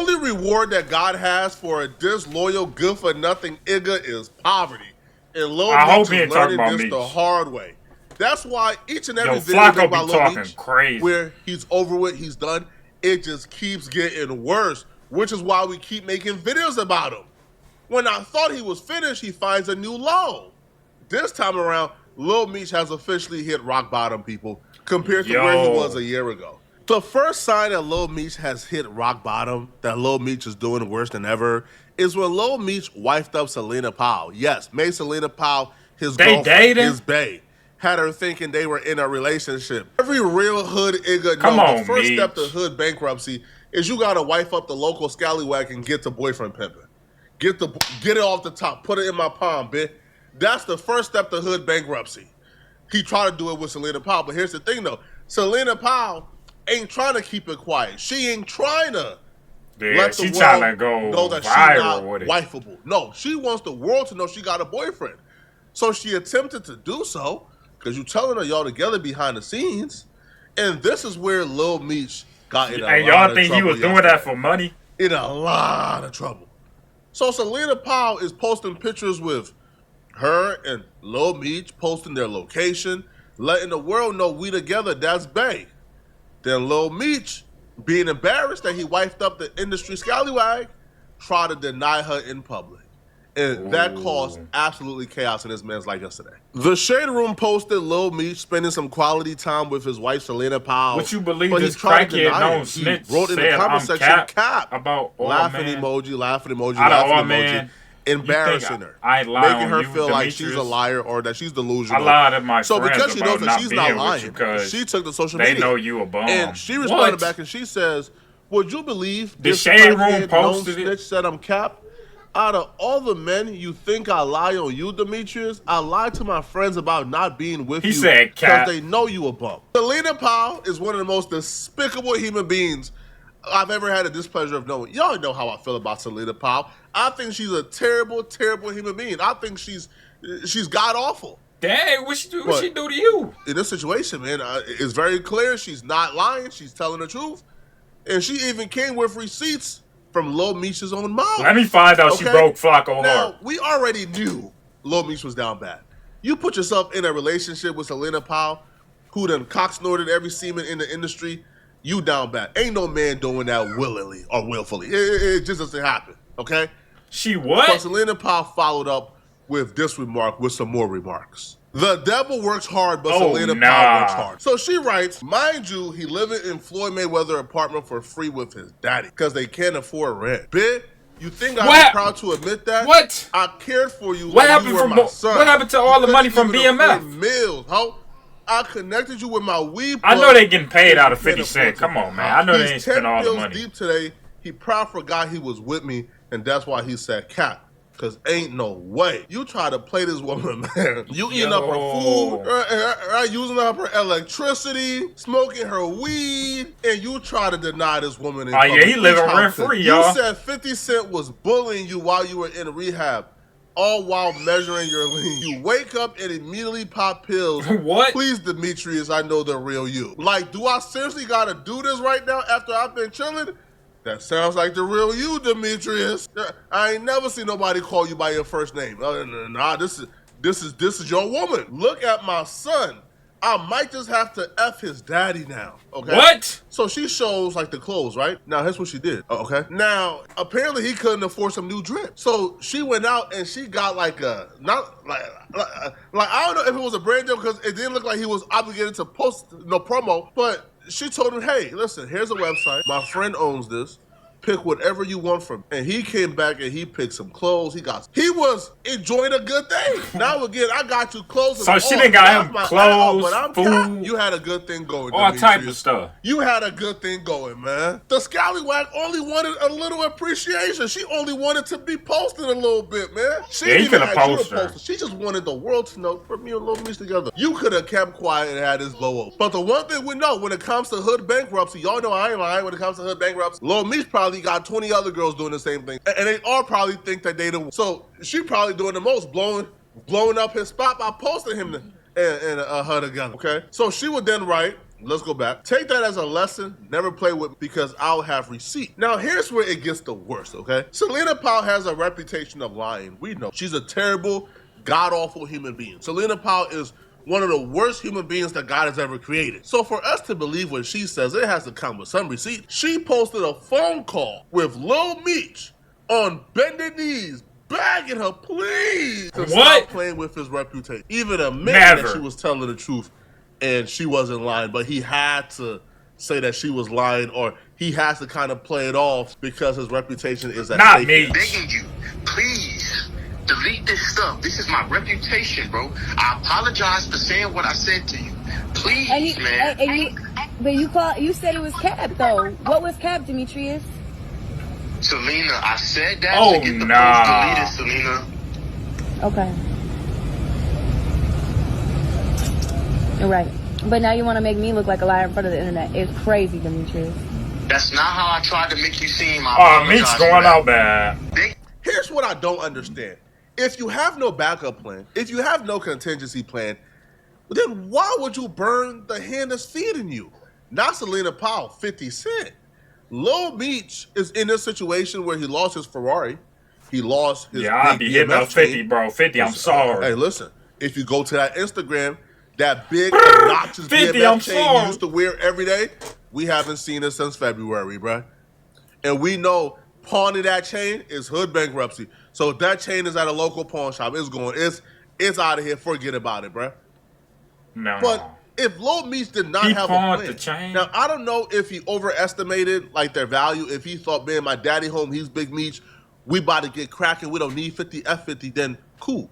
only reward that God has for a disloyal, good-for-nothing nigga is poverty. And Lil Meech is learning this the hard way. That's why each and every video we make about Lil Meech, where he's over with, he's done, it just keeps getting worse, which is why we keep making videos about him. When I thought he was finished, he finds a new low. This time around, Lil Meech has officially hit rock bottom, people, compared to where he was a year ago. The first sign that Lil Meech has hit rock bottom, that Lil Meech is doing worse than ever, is when Lil Meech wifed up Celina Powell. Yes, made Celina Powell his girlfriend, his bae. Had her thinking they were in a relationship. Every real hood nigga knows the first step to hood bankruptcy is you gotta wife up the local scallywag and get to boyfriend pimping. Get it off the top, put it in my palm, bitch. That's the first step to hood bankruptcy. He tried to do it with Celina Powell, but here's the thing though. Celina Powell ain't trying to keep it quiet. She ain't trying to let the world know that she's not wifeable. No, she wants the world to know she got a boyfriend. So she attempted to do so, because you telling her y'all together behind the scenes, and this is where Lil Meech got in a lot of trouble. And y'all think he was doing that for money? In a lot of trouble. So Celina Powell is posting pictures with her and Lil Meech, posting their location, letting the world know we together, that's bae. Then Lil Meech, being embarrassed that he wifed up the industry scallywag, tried to deny her in public. And that caused absolutely chaos in this man's life yesterday. The Shade Room posted Lil Meech spending some quality time with his wife, Celina Powell. What you believe this crackhead known snitch wrote in the comment section, cap, about laughing emoji, laughing emoji, laughing emoji, embarrassing her, making her feel like she's a liar or that she's delusional. I lied to my friends. So because she knows that she's not lying, she took the social media. They know you a bum. And she responded back and she says, would you believe the Shade Room posted it? Snitch said I'm cap? Out of all the men you think I lie on you, Demetrius, I lied to my friends about not being with you because they know you a bum. Celina Powell is one of the most despicable human beings I've ever had the displeasure of knowing. Y'all know how I feel about Celina Powell. I think she's a terrible, terrible human being. I think she's god-awful. Dang, what she do to you? In this situation, man, it's very clear she's not lying. She's telling the truth. And she even came with receipts from Lil Meech's own mouth. Let me find out she broke Flacco hard. Now, we already knew Lil Meech was down bad. You put yourself in a relationship with Celina Powell, who done cock-snorted every seaman in the industry, you down bad. Ain't no man doing that willingly or willfully. It just doesn't happen, okay? She what? So Celina Powell followed up with this remark with some more remarks. The devil works hard, but Celina Powell works hard. So she writes, mind you, he living in Floyd Mayweather apartment for free with his daddy because they can't afford rent. Bitch, you think I'd be proud to admit that? What? I cared for you like you were my son. What happened to all the money from BMF? Meals, ho? I connected you with my weed. I know they getting paid out of 50 Cent. Come on, man. I know they ain't spent all the money. Deep today, he proud forgot he was with me, and that's why he said cap. Cause ain't no way. You try to play this woman, man. You eating up her food, using up her electricity, smoking her weed, and you try to deny this woman in public. Yeah, he living rent free, y'all. You said 50 Cent was bullying you while you were in rehab, all while measuring your lean. You wake up and immediately pop pills. What? Please, Demetrius, I know the real you. Like, do I seriously gotta do this right now after I've been chilling? That sounds like the real you, Demetrius. I ain't never seen nobody call you by your first name. Nah, this is your woman. Look at my son. I might just have to F his daddy now, okay? What? So she shows like the clothes, right? Now, here's what she did, okay? Now, apparently he couldn't afford some new drip. So she went out and she got like I don't know if it was a brand deal because it didn't look like he was obligated to post no promo, but she told him, hey, listen, here's a website. My friend owns this. Pick whatever you want from. And he came back and he picked some clothes. He was enjoying a good thing. Now again, I got you clothes. So she didn't got him clothes, food. You had a good thing going. All type of stuff. You had a good thing going, man. The scallywag only wanted a little appreciation. She only wanted to be posted a little bit, man. She he could have posted her. She just wanted the world to know, put me and Lil Meech together. You could have kept quiet and had this blow up. But the one thing we know, when it comes to hood bankruptcy, y'all know I ain't lying when it comes to hood bankruptcy, Lil Meech probably got 20 other girls doing the same thing. And they all probably think that they the so she probably doing the most, blowing up his spot by posting him and her together, okay? So she would then write, let's go back. Take that as a lesson. Never play with me because I'll have receipt. Now, here's where it gets the worst, okay? Celina Powell has a reputation of lying. We know. She's a terrible, god-awful human being. Celina Powell is one of the worst human beings that God has ever created. So for us to believe what she says, it has to come with some receipt. She posted a phone call with Lil Meech on bended knees, begging her, please, to stop playing with his reputation. Even admitting that she was telling the truth and she wasn't lying, but he had to say that she was lying, or he has to kind of play it off because his reputation is at stake. Not me. Begging you, please. Delete this stuff. This is my reputation, bro. I apologize for saying what I said to you. Please, man. But you said it was cap, though. What was cap, Demetrius? Celina, I said that to get the post deleted, Celina. Okay. You're right. But now you want to make me look like a liar in front of the internet. It's crazy, Demetrius. That's not how I tried to make you seem. Meech's going out bad. Here's what I don't understand. If you have no backup plan, if you have no contingency plan, then why would you burn the hand that's feeding you? Not Celina Powell, 50 Cent. Lil Meech is in a situation where he lost his Ferrari. He lost his I'll be hitting up 50, bro. 50, I'm sorry. Hey, listen. If you go to that Instagram, that big, obnoxious 50, BMF chain you used to wear every day, we haven't seen it since February, bro. And we know pawning that chain is hood bankruptcy. So if that chain is at a local pawn shop, it's out of here. Forget about it, bro. No. But if Lil Meech did not have a plan, the chain. Now I don't know if he overestimated like their value. If he thought, man, my daddy home, he's Big Meech, we about to get cracking. We don't need 50 F50. Then cool.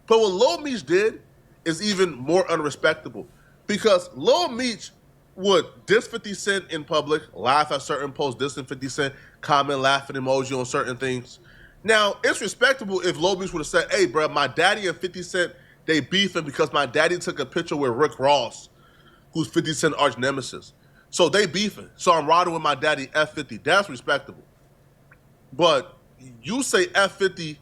But what Lil Meech did is even more unrespectable, because Lil Meech would diss 50 Cent in public, laugh at certain posts, dissing 50 Cent, comment laughing emoji on certain things. Now, it's respectable if Lil Meech would have said, hey, bro, my daddy and 50 Cent, they beefing because my daddy took a picture with Rick Ross, who's 50 Cent arch nemesis. So they beefing. So I'm riding with my daddy F50. That's respectable. But you say F50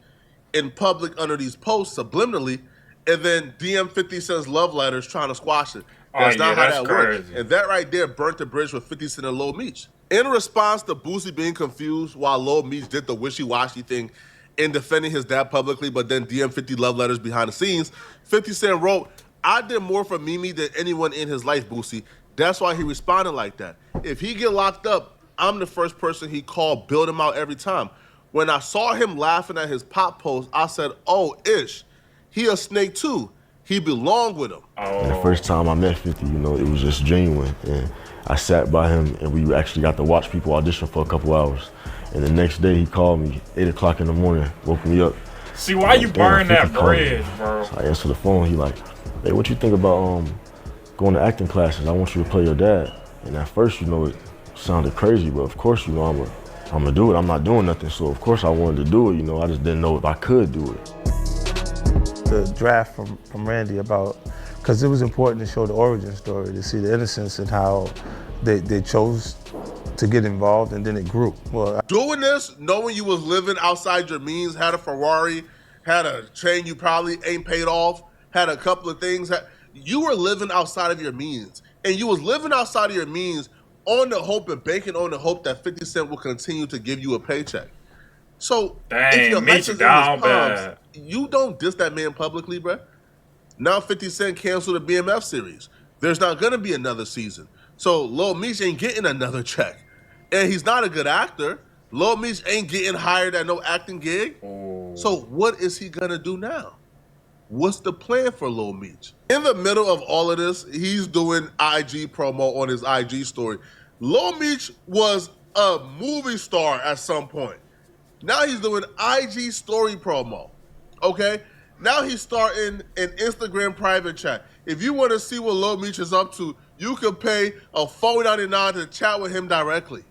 in public under these posts subliminally, and then DM 50 Cent's love letters trying to squash it. That's not how that works. And that right there burnt the bridge with 50 Cent and Lil Meech. In response to Boosie being confused while Lil Meech did the wishy-washy thing in defending his dad publicly, but then DM 50 love letters behind the scenes, 50 Cent wrote, I did more for Mimi than anyone in his life, Boosie. That's why he responded like that. If he get locked up, I'm the first person he called, build him out every time. When I saw him laughing at his pop post, I said, oh, ish, he a snake too. He belonged with him. And the first time I met 50, it was just genuine. And I sat by him and we actually got to watch people audition for a couple hours. And the next day he called me, 8 o'clock in the morning, woke me up. See, why you burn that bridge, bro? So I answered the phone, he like, hey, what you think about going to acting classes? I want you to play your dad. And at first, it sounded crazy, but of course, I'm gonna do it. I'm not doing nothing, so of course I wanted to do it, I just didn't know if I could do it. The draft from Randy because it was important to show the origin story, to see the innocence and how they chose to get involved, and then it grew. Well, doing this, knowing you was living outside your means, had a Ferrari, had a chain you probably ain't paid off, had a couple of things, you were living outside of your means. And you was living outside of your means on the hope and banking on the hope that 50 Cent will continue to give you a paycheck. So if your life is in his palms, you don't diss that man publicly, bruh. Now 50 Cent canceled the BMF series. There's not gonna be another season. So Lil Meech ain't getting another check. And he's not a good actor. Lil Meech ain't getting hired at no acting gig. So what is he gonna do now? What's the plan for Lil Meech? In the middle of all of this, he's doing IG promo on his IG story. Lil Meech was a movie star at some point. Now he's doing IG story promo, okay? Now he's starting an Instagram private chat. If you want to see what Lil Meech is up to, you can pay a $4.99 to chat with him directly,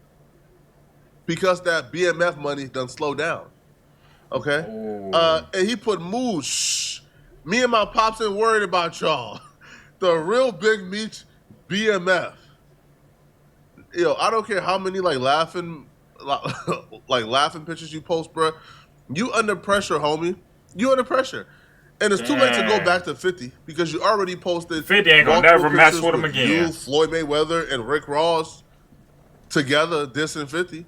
because that BMF money done slow down, okay? And he put mood, shh. Me and my pops ain't worried about y'all. The real Big Meech BMF. I don't care how many laughing pictures you post, bro. You under pressure, homie. You under pressure. And it's too late to go back to 50 because you already posted 50 ain't gonna never mess with him again. You, Floyd Mayweather, and Rick Ross together dissing 50.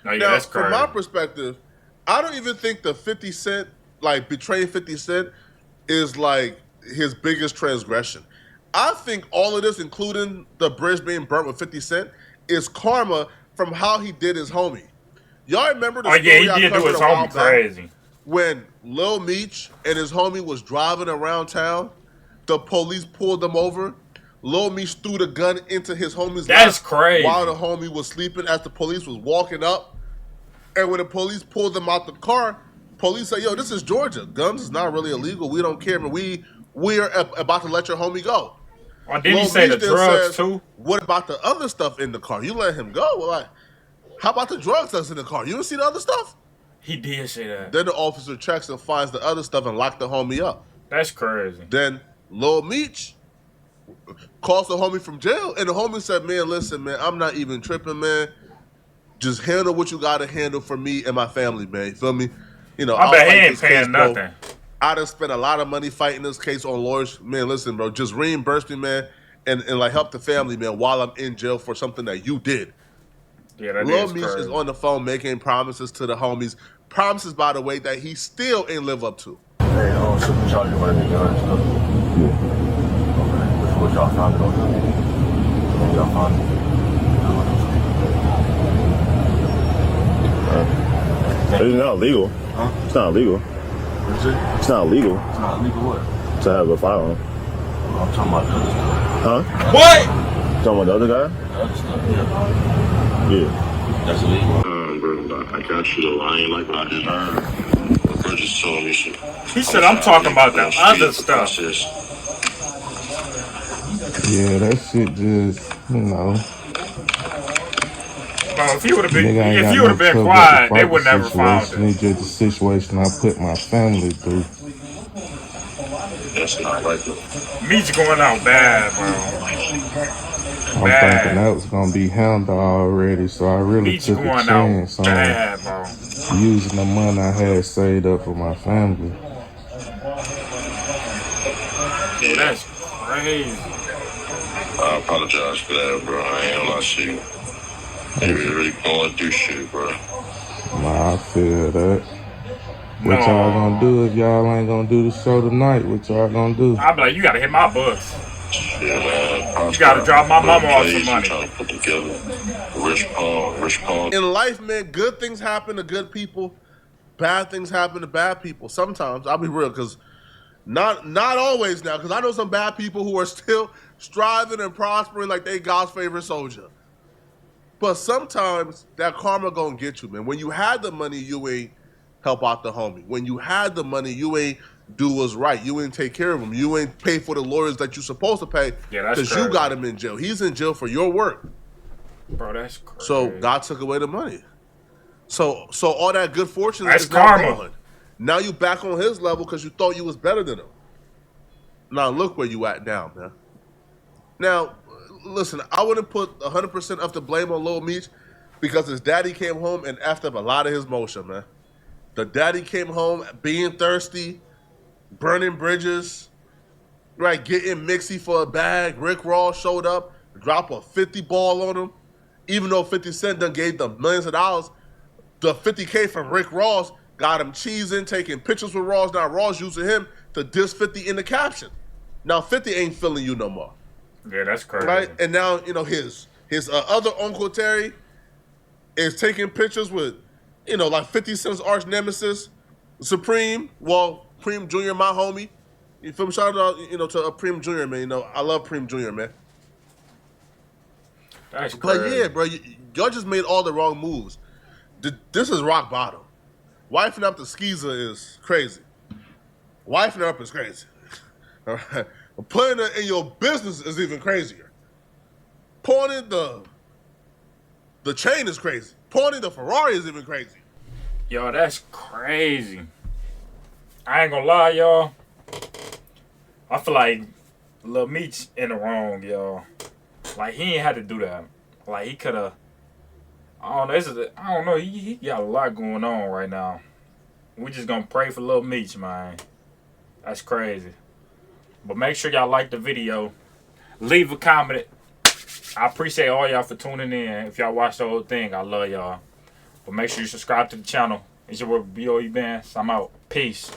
Oh, yeah, now, that's crazy. From my perspective, I don't even think the 50 Cent, like betraying 50 Cent, is like his biggest transgression. I think all of this, including the bridge being burnt with 50 Cent, is karma from how he did his homie. Y'all remember the story I covered a while back? Crazy. When Lil Meech and his homie was driving around town, the police pulled them over. Lil Meech threw the gun into his homie's lap crazy. While the homie was sleeping as the police was walking up. And when the police pulled them out the car, police said, yo, this is Georgia. Guns is not really illegal. We don't care, but we are about to let your homie go. Well, didn't he say the drugs too? What about the other stuff in the car? You let him go? Well, like, how about the drugs that's in the car? You didn't see the other stuff? He did say that. Then the officer checks and finds the other stuff and locked the homie up. That's crazy. Then Lil Meech calls the homie from jail, and the homie said, man, listen, man, I'm not even tripping, man. Just handle what you got to handle for me and my family, man. You feel me? You know, I bet he ain't paying nothing. I done spent a lot of money fighting this case on lawyers. Man, listen, bro, just reimburse me, man, and like help the family, man, while I'm in jail for something that you did. Yeah, that Lil Meech is on the phone making promises to the homies. Promises, by the way, that he still ain't live up to. Hey, supercharger right there, and stuff. Yeah. Okay. That's what y'all found it on. What y'all found it. It's not illegal. Huh? It's not illegal. What is it? It's not illegal. It's not illegal what? To have a firearm. Well, I'm talking about the other stuff. Huh? What? You talking about the other guy? The other stuff, yeah. Yeah. That's illegal. Bro, I got you to lying like I did. Bro just told me shit. He said, I'm talking about the other stuff. Yeah, that shit just, you know. Bro, if you would have been quiet, they would never found it. It's just the situation I put my family through. That's not right. Meech going out bad, bro. I'm thinking that was gonna be handled already, so I really Meech took a going chance out on bad, bro. using the money I had saved up for my family. Yo, that's crazy. I apologize for that, bro. I ain't gonna lie to you. They really going through shit, bro. Nah, I feel that. What y'all gonna do if y'all ain't gonna do the show tonight? What y'all gonna do? I'm like, you gotta hit my books. Yeah, man. You gotta drop my mama off some money. Trying to put together Rich Paul. In life, man, good things happen to good people. Bad things happen to bad people. Sometimes, I'll be real, because not always now, because I know some bad people who are still striving and prospering like they God's favorite soldier. But sometimes that karma gonna get you, man. When you had the money, you ain't help out the homie. When you had the money, you ain't do what's right. You ain't take care of him. You ain't pay for the lawyers that you supposed to pay because you got him in jail. He's in jail for your work. Bro, that's crazy. So God took away the money. So all that good fortune that's is karma. now gone. Now you back on his level because you thought you was better than him. Now look where you at now, man. Now, listen, I wouldn't put 100% of the blame on Lil Meech because his daddy came home and effed up a lot of his motion, man. The daddy came home being thirsty, burning bridges, right, getting mixy for a bag. Rick Ross showed up, dropped a 50 ball on him. Even though 50 Cent done gave them millions of dollars, the 50K from Rick Ross got him cheesing, taking pictures with Ross. Now Ross using him to diss 50 in the caption. Now 50 ain't feeling you no more. Yeah, that's crazy. Right? And now, you know, his other Uncle Terry is taking pictures with, you know, like 50 Cent's arch nemesis, Supreme. Well, Preem Jr., my homie. You feel me? Shout out, you know, to Preem Jr., man. You know, I love Preem Jr., man. That's crazy. But yeah, bro, y'all just made all the wrong moves. This is rock bottom. Wifing up the skeezer is crazy. Wifing up is crazy. All right. Playing it in your business is even crazier. Pawning the chain is crazy. Pawning the Ferrari is even crazy. Yo, that's crazy. I ain't gonna lie, y'all. I feel like Lil Meech in the wrong, y'all. Like, he ain't had to do that. Like, he could have... I don't know. He got a lot going on right now. We just gonna pray for Lil Meech, man. That's crazy. But make sure y'all like the video. Leave a comment. I appreciate all y'all for tuning in. If y'all watch the whole thing, I love y'all. But make sure you subscribe to the channel. It's your boy B.O.E. Bands. I'm out. Peace.